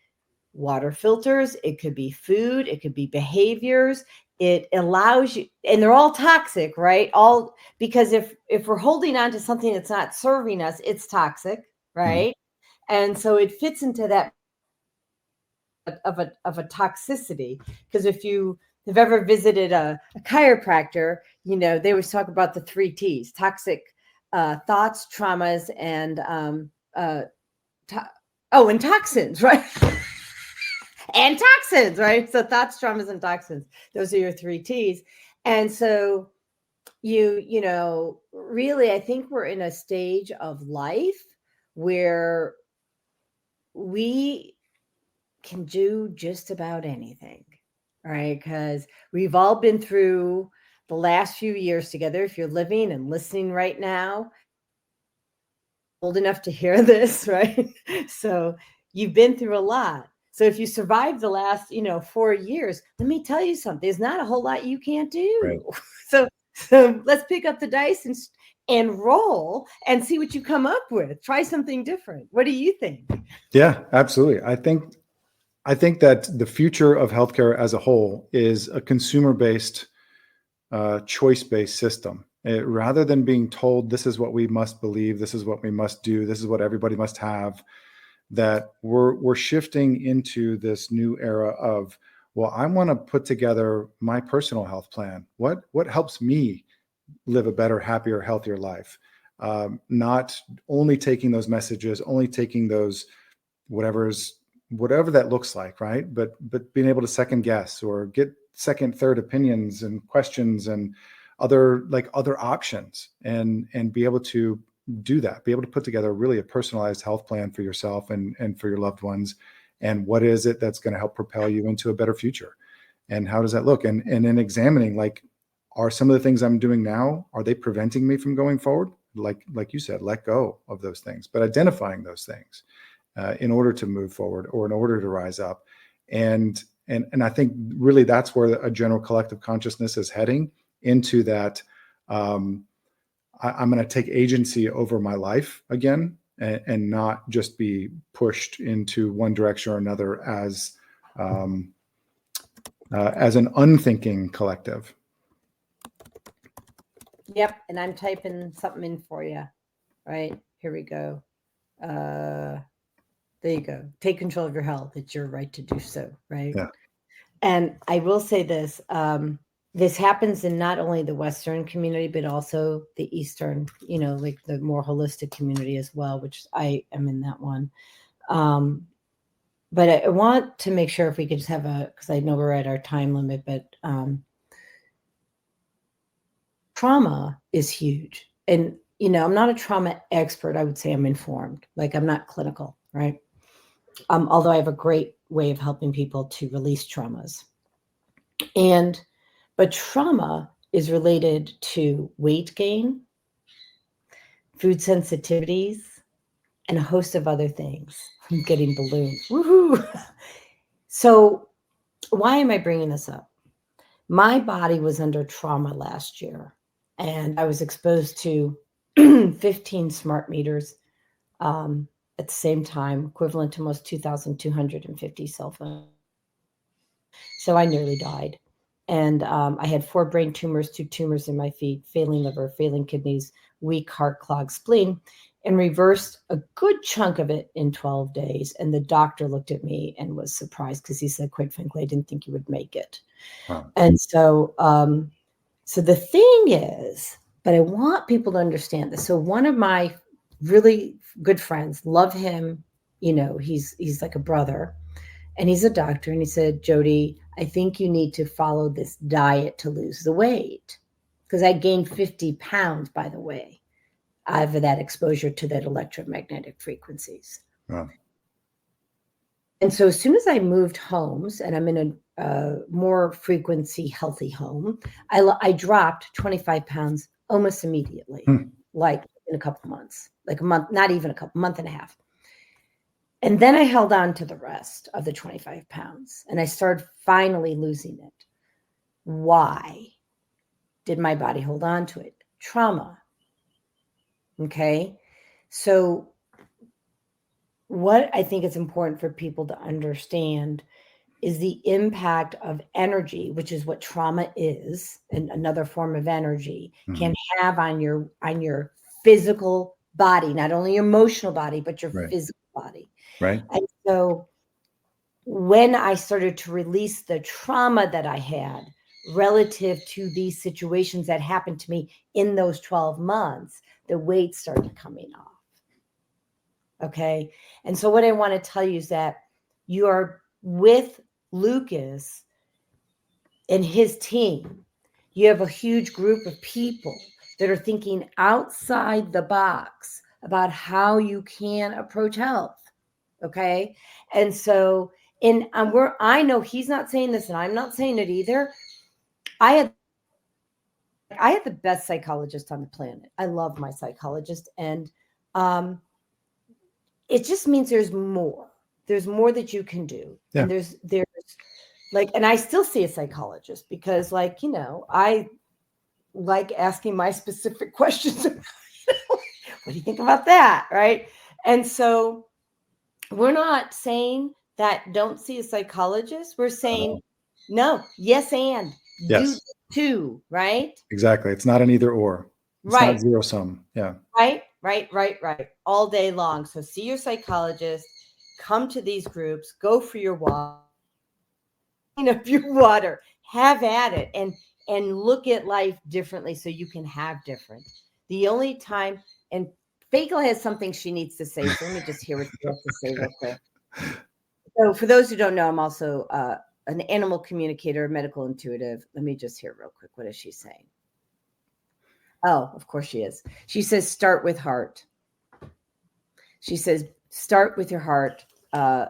water filters. It could be food. It could be behaviors. It allows you, and they're all toxic, right? All because if we're holding on to something that's not serving us, it's toxic, right? And so it fits into that of a toxicity, because if you have ever visited a chiropractor, they always talk about the 3 T's: toxic thoughts, traumas, and and toxins, right? And toxins, right? So thoughts, traumas, and toxins. Those are your 3 T's. And so really, I think we're in a stage of life where we can do just about anything, right? Because we've all been through the last few years together. If you're living and listening right now, old enough to hear this, right? So you've been through a lot. So if you survived the last, 4 years, let me tell you something. There's not a whole lot you can't do. Right. So let's pick up the dice and roll and see what you come up with. Try something different. What do you think? Yeah, absolutely. I think that the future of healthcare as a whole is a consumer-based, choice-based system. Rather than being told this is what we must believe, this is what we must do, this is what everybody must have, that we're shifting into this new era of, well, I want to put together my personal health plan. What helps me live a better, happier, healthier life? Not only taking those messages, only taking those whatever that looks like, right? But being able to second guess or get second, third opinions and questions and other options, and be able to do that, be able to put together really a personalized health plan for yourself and for your loved ones. And what is it that's going to help propel you into a better future? And how does that look? And in examining, are some of the things I'm doing now, are they preventing me from going forward? Like you said, let go of those things, but identifying those things in order to move forward or in order to rise up. And I think really that's where a general collective consciousness is heading into, that I'm going to take agency over my life again, and not just be pushed into one direction or another as an unthinking collective. Yep. And I'm typing something in for you. Right. Here we go. There you go. Take control of your health. It's your right to do so. Right. Yeah. And I will say this, this happens in not only the Western community, but also the Eastern, like the more holistic community as well, which I am in that one. But I want to make sure if we could just have because I know we're at our time limit, but trauma is huge. And, I'm not a trauma expert. I would say I'm informed. I'm not clinical, right? Although I have a great way of helping people to release traumas. But trauma is related to weight gain, food sensitivities, and a host of other things. I'm getting balloons. Woohoo! So, why am I bringing this up? My body was under trauma last year, and I was exposed to 15 smart meters at the same time, equivalent to almost 2,250 cell phones. So I nearly died. And I had 4 brain tumors, 2 tumors in my feet, failing liver, failing kidneys, weak heart, clogged spleen, and reversed a good chunk of it in 12 days. And the doctor looked at me and was surprised because he said, quite frankly, I didn't think you would make it. Wow. And so, so the thing is, but I want people to understand this. So one of my really good friends, love him, you know, he's like a brother, and he's a doctor. And he said, Jodi, I think you need to follow this diet to lose the weight. Because I gained 50 pounds, by the way, out of that exposure to that electromagnetic frequencies. Wow. And so as soon as I moved homes and I'm in a more frequency healthy home, I dropped 25 pounds almost immediately, like in a couple of months, like a month, not even a couple, month and a half. And then I held on to the rest of the 25 pounds and I started finally losing it. Why did my body hold on to it? Trauma. Okay. So what I think is important for people to understand is the impact of energy, which is what trauma is, and another form of energy can have on your physical body, not only your emotional body, but your physical body. Right. And so when I started to release the trauma that I had relative to these situations that happened to me in those 12 months, the weight started coming off. Okay. And so what I want to tell you is that you are with Lucas and his team. You have a huge group of people that are thinking outside the box about how you can approach health. Okay. And so, I know he's not saying this and I'm not saying it either. I had the best psychologist on the planet. I love my psychologist. And it just means there's more. There's more that you can do. Yeah. And there's like, and I still see a psychologist because, like, you know, I like asking my specific questions. What do you think about that? Right. And so we're not saying that don't see a psychologist. We're saying no, yes, and do too, right? Exactly. It's not an either or. It's not zero sum. Yeah. Right. All day long. So see your psychologist, come to these groups, go for your walk, clean up your water, have at it, and look at life differently so you can have different. The only time, and Fakel has something she needs to say, so let me just hear what she has to say real quick. So for those who don't know, I'm also an animal communicator, medical intuitive. Let me just hear real quick. What is she saying? Oh, of course she is. She says, start with heart. She says, start with your heart.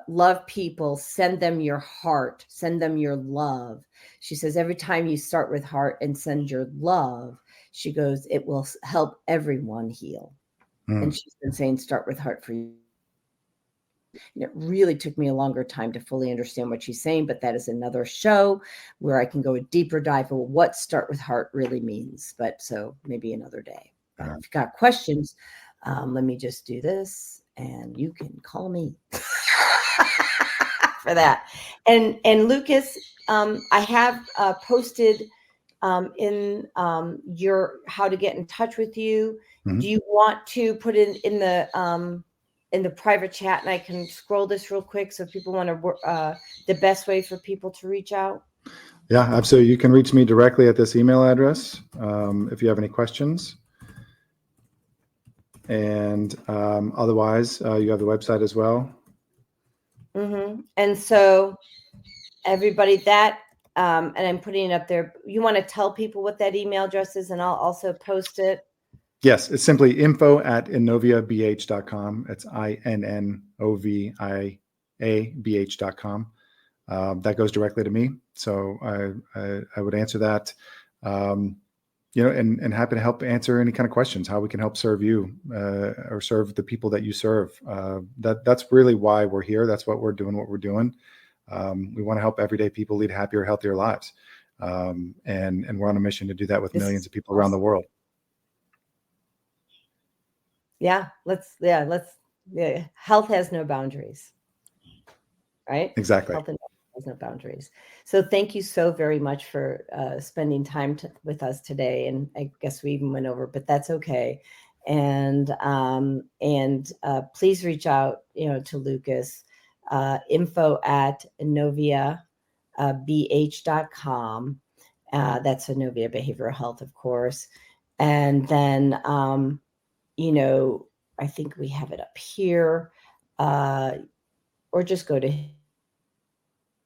Love people, send them your heart, send them your love. She says, every time you start with heart and send your love, she goes, it will help everyone heal. And she's been saying, start with heart for you. And it really took me a longer time to fully understand what she's saying, but that is another show where I can go a deeper dive of what start with heart really means. But so maybe another day. But if you've got questions, let me just do this and you can call me for that. And Lucas, I have posted in your how to get in touch with you. Do you want to put it in the private chat, and I can scroll this real quick so if people want to the best way for people to reach out? Yeah, absolutely. You can reach me directly at this email address if you have any questions. And otherwise, you have the website as well. And so everybody that, and I'm putting it up there, you want to tell people what that email address is, and I'll also post it. Yes, it's simply info@innoviabh.com. It's INNOVIABH.com. That goes directly to me. So I would answer that. and happy to help answer any kind of questions, how we can help serve you or serve the people that you serve. That's really why we're here. That's what we're doing, we want to help everyday people lead happier, healthier lives. And we're on a mission to do that with millions of people around the world. Yeah. Health has no boundaries, right? Exactly. Health has no boundaries. So thank you so very much for spending time with us today. And I guess we even went over, but that's okay. And please reach out, to Lucas, info@Innovia, bh.com. That's Innovia Behavioral Health, of course. And then, I think we have it up here, or just go to his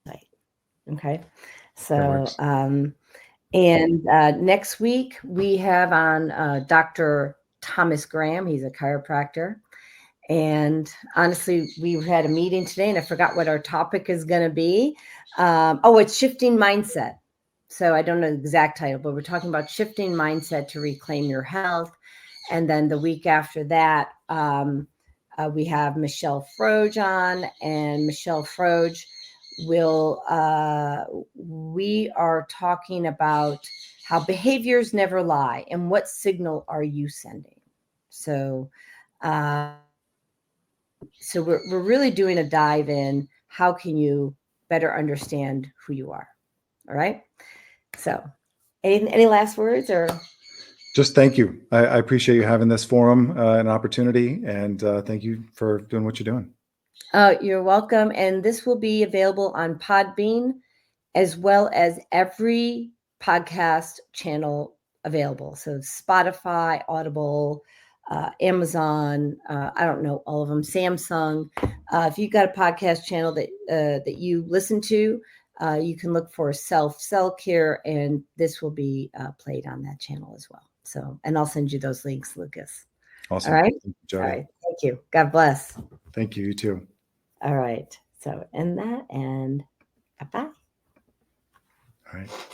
site. Okay. So, next week we have on Dr. Thomas Graham. He's a chiropractor. And honestly, we had a meeting today and I forgot what our topic is going to be. It's shifting mindset. So I don't know the exact title, but we're talking about shifting mindset to reclaim your health. And then the week after that, we have Michelle Froge on, and Michelle Froge we are talking about how behaviors never lie and what signal are you sending. So we're really doing a dive in how can you better understand who you are. All right. So any last words or? Just thank you. I appreciate you having this forum, an opportunity, and thank you for doing what you're doing. You're welcome. And this will be available on Podbean as well as every podcast channel available. So Spotify, Audible, Amazon, I don't know all of them, Samsung. If you've got a podcast channel that you listen to, you can look for Self-Cell Care, and this will be played on that channel as well. So, and I'll send you those links, Lucas. Awesome. All right. Thank you, Jodi. All right. Thank you. God bless. Thank you. You too. All right. So end that and bye-bye. All right.